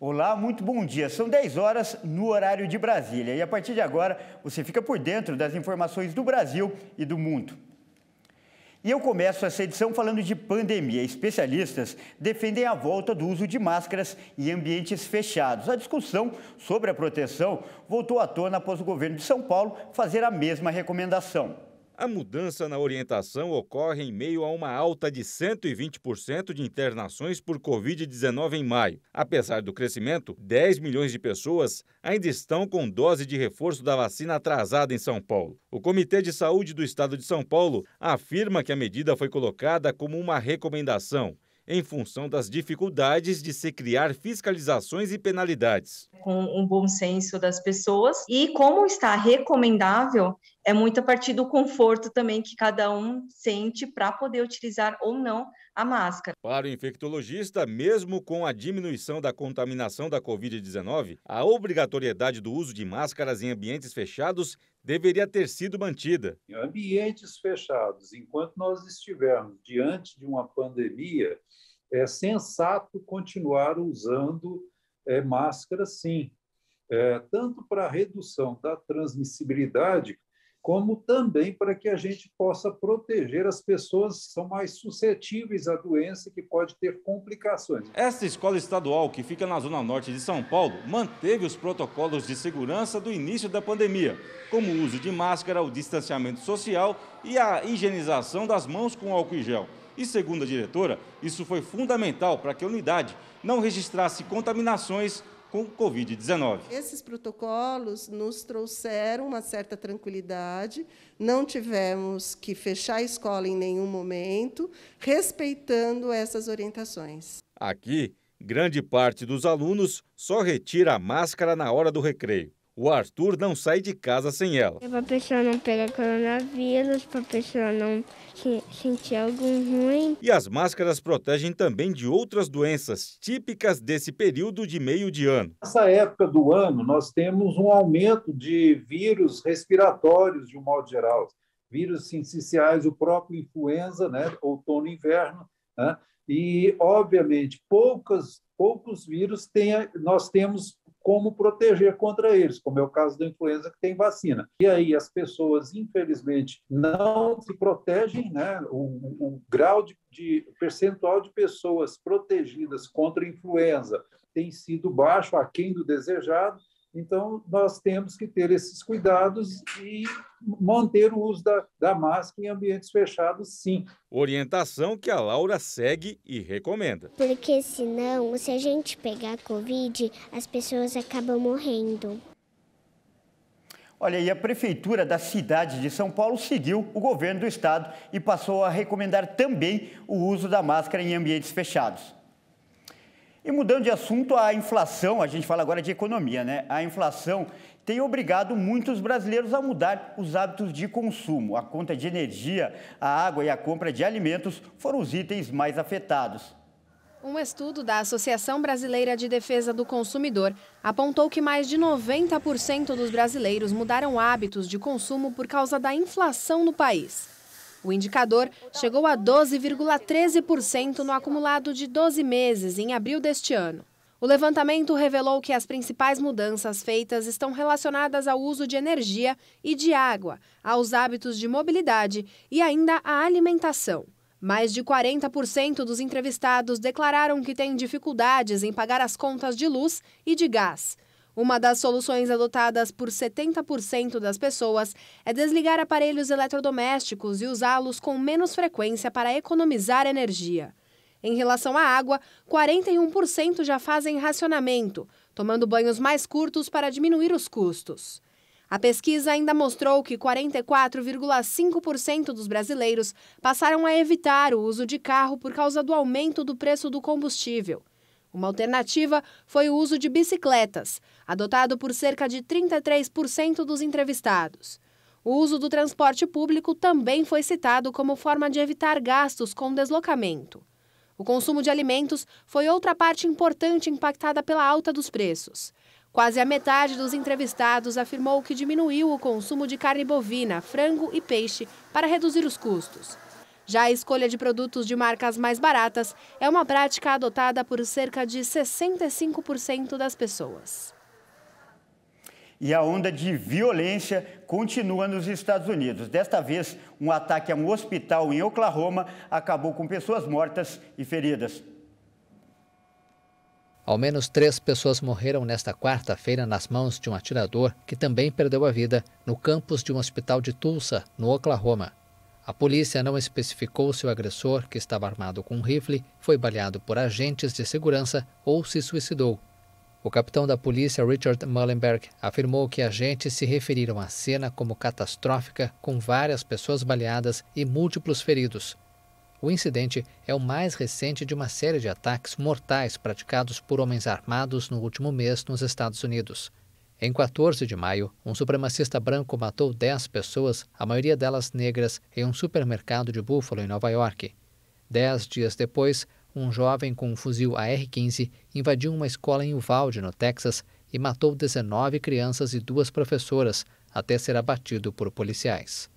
Olá, muito bom dia. São 10 horas no horário de Brasília e a partir de agora você fica por dentro das informações do Brasil e do mundo. E eu começo essa edição falando de pandemia. Especialistas defendem a volta do uso de máscaras em ambientes fechados. A discussão sobre a proteção voltou à tona após o governo de São Paulo fazer a mesma recomendação. A mudança na orientação ocorre em meio a uma alta de 120% de internações por Covid-19 em maio. Apesar do crescimento, 10 milhões de pessoas ainda estão com dose de reforço da vacina atrasada em São Paulo. O Comitê de Saúde do Estado de São Paulo afirma que a medida foi colocada como uma recomendação, em função das dificuldades de se criar fiscalizações e penalidades. Com um bom senso das pessoas e como está recomendável, é muito a partir do conforto também que cada um sente para poder utilizar ou não a máscara. Para o infectologista, mesmo com a diminuição da contaminação da Covid-19, a obrigatoriedade do uso de máscaras em ambientes fechados deveria ter sido mantida. Em ambientes fechados, enquanto nós estivermos diante de uma pandemia, é sensato continuar usando máscara, sim, tanto para a redução da transmissibilidade, como também para que a gente possa proteger as pessoas que são mais suscetíveis à doença, que pode ter complicações. Esta escola estadual, que fica na zona norte de São Paulo, manteve os protocolos de segurança do início da pandemia, como o uso de máscara, o distanciamento social e a higienização das mãos com álcool em gel. E, segundo a diretora, isso foi fundamental para que a unidade não registrasse contaminações com Covid-19. Esses protocolos nos trouxeram uma certa tranquilidade, não tivemos que fechar a escola em nenhum momento, respeitando essas orientações. Aqui, grande parte dos alunos só retira a máscara na hora do recreio. O Arthur não sai de casa sem ela. Para a pessoa não pegar coronavírus, para a pessoa não sentir algo ruim. E as máscaras protegem também de outras doenças típicas desse período de meio de ano. Nessa época do ano, nós temos um aumento de vírus respiratórios, de um modo geral. Vírus sinciciais, o próprio influenza, né, outono e inverno, né, e, obviamente, poucos vírus nós temos como proteger contra eles, como é o caso da influenza, que tem vacina. E aí as pessoas, infelizmente, não se protegem, né? O grau de percentual de pessoas protegidas contra a influenza tem sido baixo, aquém do desejado. Então, nós temos que ter esses cuidados e manter o uso da máscara em ambientes fechados, sim. Orientação que a Laura segue e recomenda. Porque senão, se a gente pegar Covid, as pessoas acabam morrendo. Olha, e a Prefeitura da cidade de São Paulo seguiu o governo do estado e passou a recomendar também o uso da máscara em ambientes fechados. E mudando de assunto, a inflação, a gente fala agora de economia, né? A inflação tem obrigado muitos brasileiros a mudar os hábitos de consumo. A conta de energia, a água e a compra de alimentos foram os itens mais afetados. Um estudo da Associação Brasileira de Defesa do Consumidor apontou que mais de 90% dos brasileiros mudaram hábitos de consumo por causa da inflação no país. O indicador chegou a 12,13% no acumulado de 12 meses, em abril deste ano. O levantamento revelou que as principais mudanças feitas estão relacionadas ao uso de energia e de água, aos hábitos de mobilidade e ainda à alimentação. Mais de 40% dos entrevistados declararam que têm dificuldades em pagar as contas de luz e de gás. Uma das soluções adotadas por 70% das pessoas é desligar aparelhos eletrodomésticos e usá-los com menos frequência para economizar energia. Em relação à água, 41% já fazem racionamento, tomando banhos mais curtos para diminuir os custos. A pesquisa ainda mostrou que 44,5% dos brasileiros passaram a evitar o uso de carro por causa do aumento do preço do combustível. Uma alternativa foi o uso de bicicletas, adotado por cerca de 33% dos entrevistados. O uso do transporte público também foi citado como forma de evitar gastos com deslocamento. O consumo de alimentos foi outra parte importante impactada pela alta dos preços. Quase a metade dos entrevistados afirmou que diminuiu o consumo de carne bovina, frango e peixe para reduzir os custos. Já a escolha de produtos de marcas mais baratas é uma prática adotada por cerca de 65% das pessoas. E a onda de violência continua nos Estados Unidos. Desta vez, um ataque a um hospital em Oklahoma acabou com pessoas mortas e feridas. Ao menos 3 pessoas morreram nesta quarta-feira nas mãos de um atirador que também perdeu a vida no campus de um hospital de Tulsa, no Oklahoma. A polícia não especificou se o agressor, que estava armado com um rifle, foi baleado por agentes de segurança ou se suicidou. O capitão da polícia, Richard Muhlenberg, afirmou que agentes se referiram à cena como catastrófica, com várias pessoas baleadas e múltiplos feridos. O incidente é o mais recente de uma série de ataques mortais praticados por homens armados no último mês nos Estados Unidos. Em 14 de maio, um supremacista branco matou 10 pessoas, a maioria delas negras, em um supermercado de Buffalo, em Nova York. 10 dias depois, um jovem com um fuzil AR-15 invadiu uma escola em Uvalde, no Texas, e matou 19 crianças e 2 professoras, até ser abatido por policiais.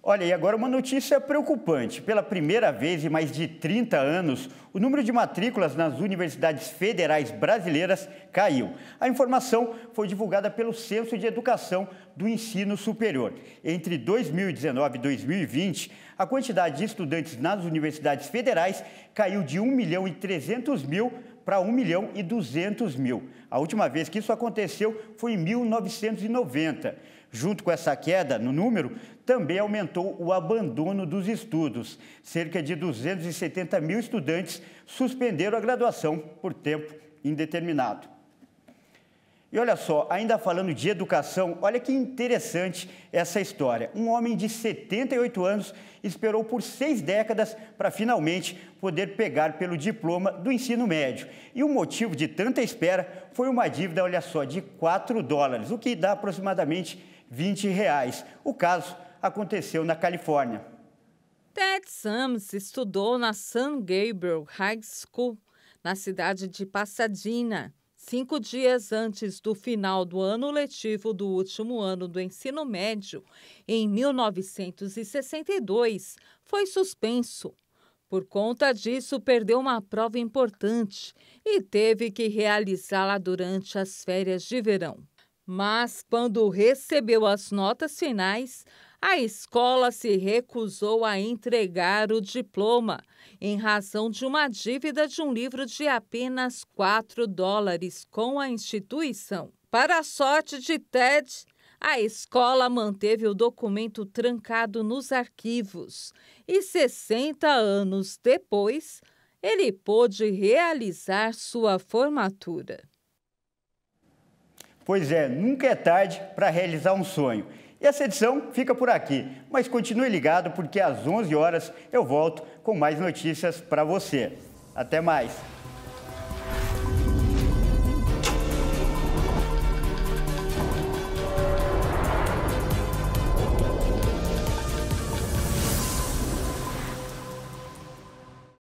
Olha, e agora uma notícia preocupante. Pela primeira vez em mais de 30 anos, o número de matrículas nas universidades federais brasileiras caiu. A informação foi divulgada pelo Censo de Educação do Ensino Superior. Entre 2019 e 2020, a quantidade de estudantes nas universidades federais caiu de 1.300.000 para 1.200.000. A última vez que isso aconteceu foi em 1990. Junto com essa queda no número, também aumentou o abandono dos estudos. Cerca de 270.000 estudantes suspenderam a graduação por tempo indeterminado. E olha só, ainda falando de educação, olha que interessante essa história. Um homem de 78 anos esperou por 6 décadas para finalmente poder pegar pelo diploma do ensino médio. E o motivo de tanta espera foi uma dívida, olha só, de $4, o que dá aproximadamente R$20. O caso aconteceu na Califórnia. Ted Sams estudou na San Gabriel High School, na cidade de Pasadena. 5 dias antes do final do ano letivo do último ano do ensino médio, em 1962, foi suspenso. Por conta disso, perdeu uma prova importante e teve que realizá-la durante as férias de verão. Mas, quando recebeu as notas finais, a escola se recusou a entregar o diploma, em razão de uma dívida de um livro de apenas $4 com a instituição. Para a sorte de Ted, a escola manteve o documento trancado nos arquivos e 60 anos depois, ele pôde realizar sua formatura. Pois é, nunca é tarde para realizar um sonho. E essa edição fica por aqui, mas continue ligado porque às 11 horas eu volto com mais notícias para você. Até mais!